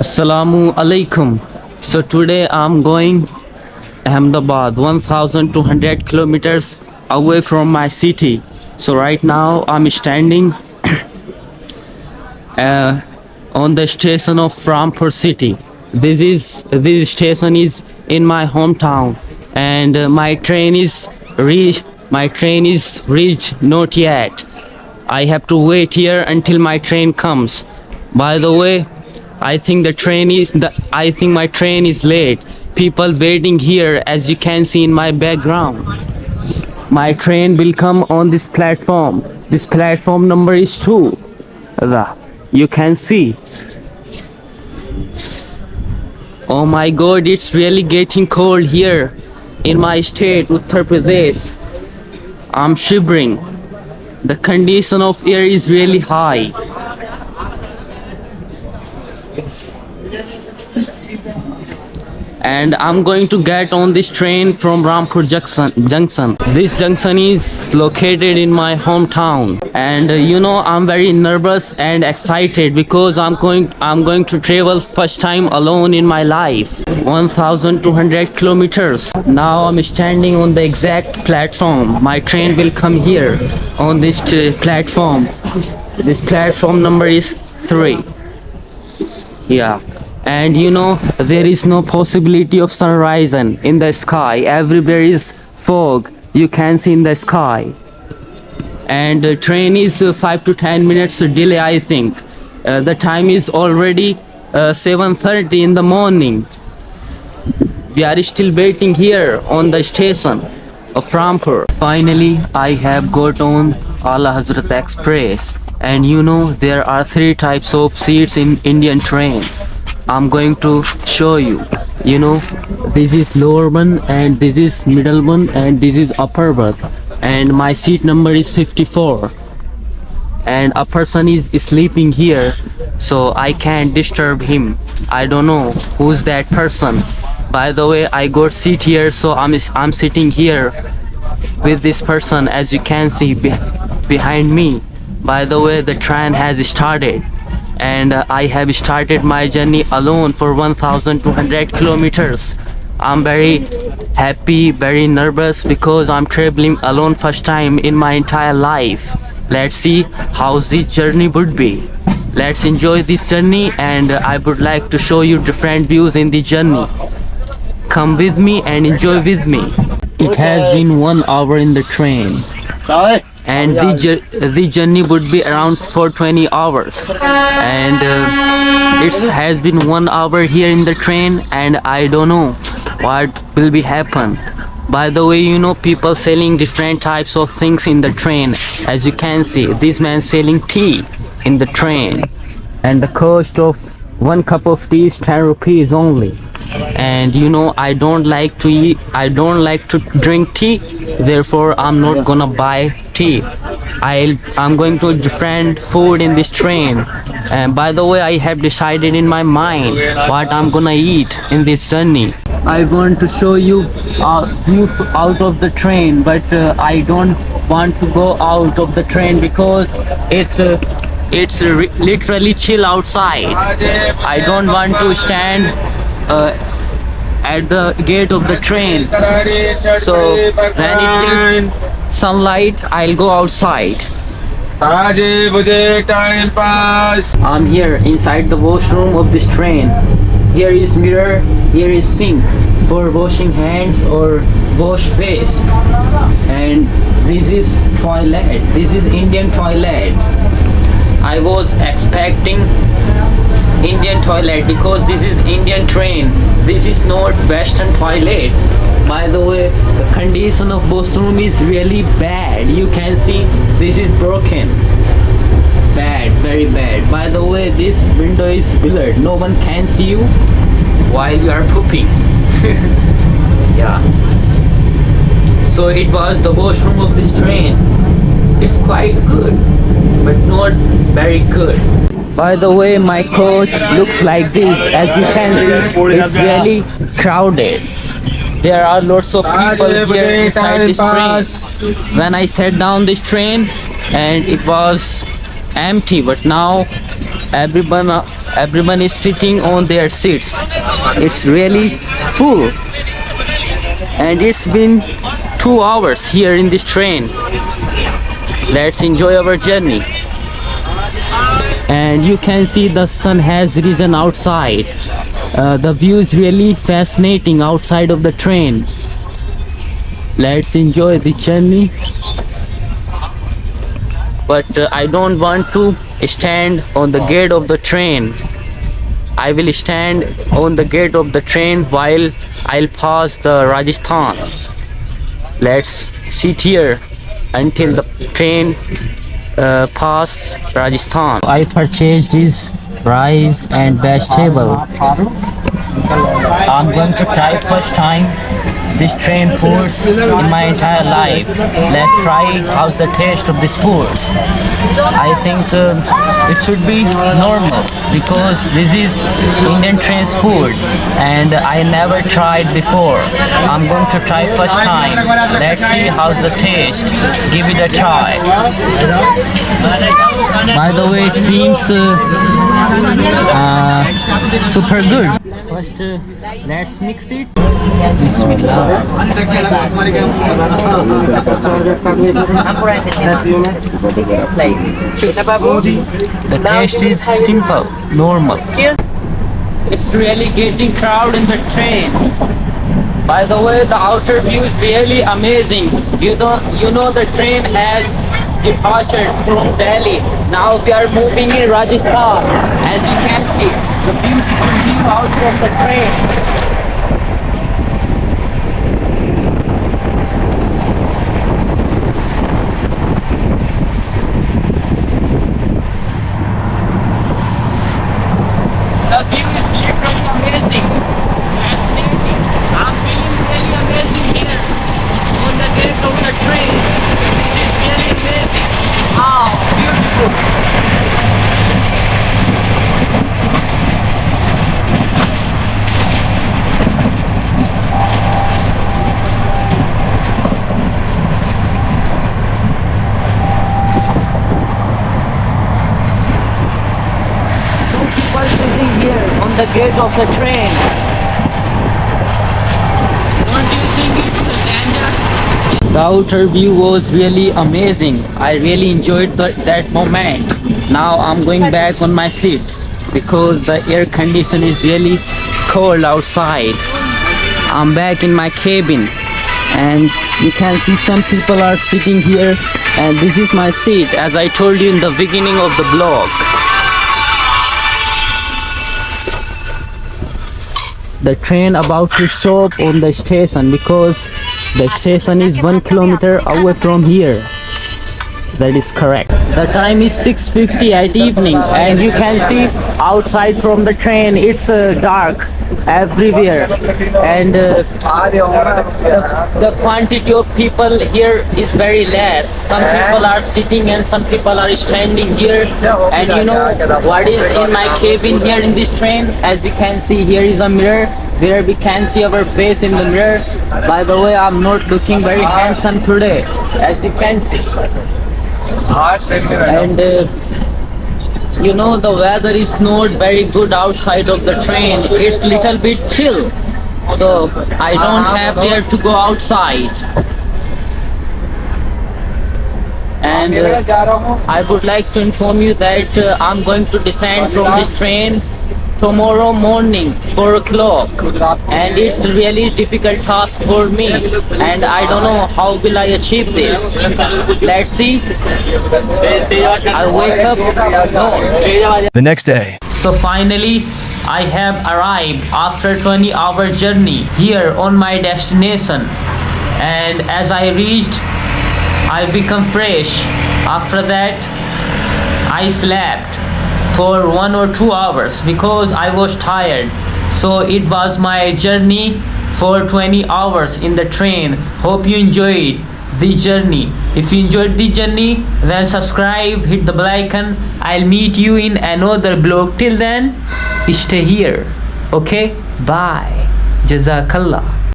Assalamu alaikum. So today I'm going Ahmedabad, 1200 kilometers away from my city. So right now I'm standing on the station of Rampur city. This station is in my hometown, and my train is reached not yet. I have to wait here until my train comes. By the way, I think my train is late. People waiting here, as you can see in my background. My train will come on this platform. This platform number is 2. You can see. Oh my god, it's really getting cold here in my state, Uttar Pradesh. I'm shivering. The condition of air is really high. And I'm going to get on this train from Rampur Junction. This junction is located in my hometown, and I'm very nervous and excited because I'm going to travel first time alone in my life. 1200 kilometers. Now I'm standing on the exact platform. My train will come here on this platform. This platform number is 3. Yeah. And there is no possibility of sunrise in the sky. Everywhere is fog, you can see in the sky. And the train is 5 to 10 minutes delay, I think. The time is already 7:30 in the morning. We are still waiting here on the station of Rampur. Finally I have got on Ala Hazrat Express, and there are 3 types of seats in Indian train. I'm going to show you. This is lower one, and this is middle one, and this is upper berth. And my seat number is 54. And a person is sleeping here, so I can't disturb him. I don't know who's that person. By the way, I got seat here, so I'm sitting here with this person, as you can see behind me. By the way, the train has started, and I have started my journey alone for 1200 kilometers. I'm very happy, very nervous, because I'm traveling alone first time in my entire life. Let's see how this journey would be. Let's enjoy this journey, and I would like to show you different views in the journey. Come with me and enjoy with me. It has been 1 hour in the train, and the journey would be around for 20 hours, and it has been 1 hour here in the train, and I don't know what will be happen. By the way, people selling different types of things in the train. As you can see, this man selling tea in the train, and the cost of 1 cup of tea is 10 rupees only. And I don't like to drink tea, therefore I'm not gonna buy tea. I'm going to different food in this train. And by the way, I have decided in my mind what I'm gonna eat in this journey. I want to show you a view out of the train, but I don't want to go out of the train because it's literally chill outside. I don't want to stand at the gate of the train, so when it will sunlight, I'll go outside. I'm here inside the washroom of this train. Here is mirror, here is sink for washing hands or wash face, and this is toilet. This is Indian toilet. I was expecting Indian toilet because this is Indian train. This is not Western toilet. By the way, the condition of washroom is really bad. You can see this is broken. Bad, very bad. By the way, this window is blurred. No one can see you while you are pooping. Yeah. So it was the washroom of this train. It's quite good, but not very good. By the way, my coach looks like this. As you can see, it's really crowded. There are lots of people here inside this train. When I sat down this train, and it was empty, but now everyone everyone is sitting on their seats. It's really full. And it's been 2 hours here in this train. Let's enjoy our journey. And you can see the sun has risen outside. The view is really fascinating outside of the train. Let's enjoy the journey. But I don't want to stand on the gate of the train. I will stand on the gate of the train while I'll pass the Rajasthan. Let's sit here until the train pass Rajasthan. I purchased this rice and vegetable. I'm going to try first time this train foods in my entire life. Let's try how's the taste of this foods. I think it should be normal because this is Indian train's food and I never tried before. I'm going to try first time. Let's see how's the taste. Give it a try. By the way, it seems super good. First, let's mix it. Bismillah. The taste is simple, normal. It's really getting crowded in the train. By the way, the outer view is really amazing. You know the train has departed from Delhi. Now we are moving in Rajasthan. As you can see, the beautiful view out from the train. The view is literally amazing, fascinating. I'm feeling really amazing here on the gate of the train, which is really amazing. Wow, beautiful. People sitting here on the gate of the train. Don't you think it's a danger? The outer view was really amazing. I really enjoyed that moment. Now I'm going back on my seat because the air condition is really cold outside. I'm back in my cabin and you can see some people are sitting here and this is my seat as I told you in the beginning of the vlog. The train about to stop on the station because the station is 1 kilometer away from here. That is correct. The time is 6:50 at evening and you can see outside from the train it's dark everywhere and the quantity of people here is very less. Some people are sitting and some people are standing here, and you know what is in my cabin here in this train? As you can see, here is a mirror where we can see our face in the mirror. By the way, I'm not looking very handsome today, as you can see. And you know the weather is not very good outside of the train. It's little bit chill, so I don't have dare to go outside. And I would like to inform you that I'm going to descend from this train tomorrow morning 4 o'clock, and it's really difficult task for me and I don't know how will I achieve this. Let's see. I wake up The next day. So finally I have arrived after 20-hour journey here on my destination, and as I reached I become fresh. After that I slept for 1 or 2 hours because I was tired. So it was my journey for 20 hours in the train. Hope you enjoyed the journey. If you enjoyed the journey, then subscribe, hit the bell icon. I'll meet you in another vlog. Till then, stay here. Okay, bye. Jazakallah.